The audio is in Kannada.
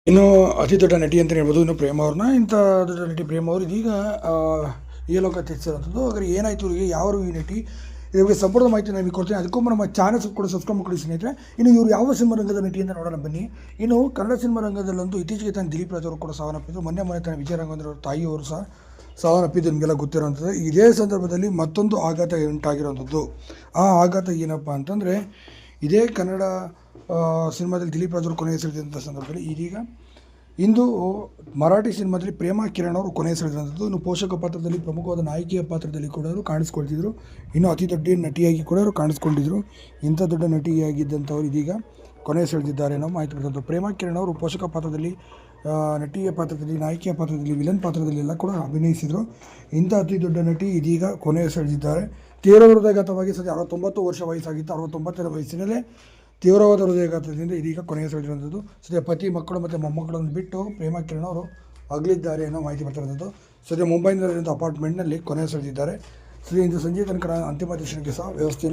ಇನ್ನು ಅತಿ ದೊಡ್ಡ ನಟಿ ಅಂತ ಹೇಳ್ಬೋದು ಇನ್ನು ಪ್ರೇಮ ಅವ್ರನ್ನ. ಇಂಥ ದೊಡ್ಡ ನಟಿ ಪ್ರೇಮ ಅವರು ಇದೀಗ ಈ ಲೋಕ ತ್ಯಜಿಸಿರುವಂಥದ್ದು. ಹಾಗಾದ್ರೆ ಏನಾಯಿತು ಇವರಿಗೆ, ಯಾವ ಈ ನಟಿ, ಇದ್ರ ಬಗ್ಗೆ ಸಂಪೂರ್ಣ ಮಾಹಿತಿ ನಾನು ನಿಮಗೆ ಕೊಡ್ತೀನಿ. ಅದಕ್ಕೂ ನಮ್ಮ ಚಾನಲ್ ಕೂಡ ಸಬ್ಸ್ಕ್ರೈಬ್ ಮಾಡ್ಕೊಳ್ಳಿ ಸ್ನೇಹಿತರೆ. ಇನ್ನು ಇವರು ಯಾವ ಸಿನಿಮಾ ರಂಗದ ನಟಿ ಅಂತ ನೋಡೋಣ ಬನ್ನಿ. ಇನ್ನು ಕನ್ನಡ ಸಿನಿಮಾ ರಂಗದಲ್ಲಂತೂ ಇತ್ತೀಚೆಗೆ ತಾನು ದಿಲೀಪ್ ರಾಜ್ ಅವರು ಕೂಡ ಸಾವನ್ನಪ್ಪಿದ್ರು. ಮೊನ್ನೆ ತಾನು ವಿಜಯ ರಾಘವೇಂದ್ರ ಅವ್ರ ತಾಯಿಯವರು ಸಹ ಸಾವನ್ನಪ್ಪಿದ್ದು ನಿಮಗೆಲ್ಲ ಗೊತ್ತಿರೋಂಥದ್ದು. ಇದೇ ಸಂದರ್ಭದಲ್ಲಿ ಮತ್ತೊಂದು ಆಘಾತ ಉಂಟಾಗಿರುವಂಥದ್ದು. ಆ ಆಘಾತ ಏನಪ್ಪ ಅಂತಂದರೆ, ಇದೇ ಕನ್ನಡ ಸಿನಿಮಾದಲ್ಲಿ ದಿಲೀಪ್ ರಾಜ್ ಅವರು ಕೊನೆಯುಸಿರೆಳೆದಂಥ ಸಂದರ್ಭದಲ್ಲಿ ಇದೀಗ ಇಂದು ಮರಾಠಿ ಸಿನಿಮಾದಲ್ಲಿ ಪ್ರೇಮಾ ಕಿರಣ್ ಅವರು ಕೊನೆಯುಸಿರೆಳೆದಂಥದ್ದು. ಇನ್ನು ಪೋಷಕ ಪಾತ್ರದಲ್ಲಿ ಪ್ರಮುಖವಾದ ನಾಯಕಿಯ ಪಾತ್ರದಲ್ಲಿ ಕೂಡ ಅವರು ಕಾಣಿಸ್ಕೊಳ್ತಿದ್ರು. ಇನ್ನು ಅತಿ ದೊಡ್ಡ ನಟಿಯಾಗಿ ಕೂಡ ಅವರು ಕಾಣಿಸ್ಕೊಂಡಿದ್ರು. ಇಂಥ ದೊಡ್ಡ ನಟಿಯಾಗಿದ್ದಂಥವ್ರು ಇದೀಗ ಕೊನೆಯುಸಿರೆಳೆದಿದ್ದಾರೆ ಅನ್ನೋ ಮಾಹಿತಿ ಬರ್ತದ್ದು. ಪ್ರೇಮಾ ಕಿರಣ್ ಅವರು ಪೋಷಕ ಪಾತ್ರದಲ್ಲಿ, ನಟಿಯ ಪಾತ್ರದಲ್ಲಿ, ನಾಯಕಿಯ ಪಾತ್ರದಲ್ಲಿ, ವಿಲನ್ ಪಾತ್ರದಲ್ಲಿ ಎಲ್ಲ ಕೂಡ ಅಭಿನಯಿಸಿದರು. ಇಂಥ ಅತಿ ದೊಡ್ಡ ನಟಿ ಇದೀಗ ಕೊನೆಯುಸಿರೆಳೆದಿದ್ದಾರೆ. ತೀವ್ರ ಹೃದಯಾಘಾತವಾಗಿ ಸದ್ಯ 69 ವರ್ಷ ವಯಸ್ಸಾಗಿತ್ತು. 69ರ ವಯಸ್ಸಿನಲ್ಲೇ ತೀವ್ರವಾದ ಹೃದಯಾಘಾತದಿಂದ ಇದೀಗ ಕೊನೆಯುಸಿರೆಳೆದಿರುವಂಥದ್ದು. ಸದ್ಯ ಪತಿ, ಮಕ್ಕಳು ಮತ್ತು ಮೊಮ್ಮಕ್ಕಳನ್ನು ಬಿಟ್ಟು ಪ್ರೇಮಾ ಕಿರಣ್ ಅವರು ಅಗಲಿದ್ದಾರೆ ಅನ್ನೋ ಮಾಹಿತಿ ಬರ್ತಿರೋದು. ಸದ್ಯ ಮುಂಬೈನಲ್ಲಿರುವಂಥ ಅಪಾರ್ಟ್ಮೆಂಟ್ನಲ್ಲಿ ಕೊನೆಯುಸಿರೆಳೆದಿದ್ದಾರೆ. ಸದ್ಯ ಇಂದು ಸಂಜೆ ತನಕ ಅಂತಿಮ ದರ್ಶನಕ್ಕೆ ಸಹ ವ್ಯವಸ್ಥೆಯನ್ನು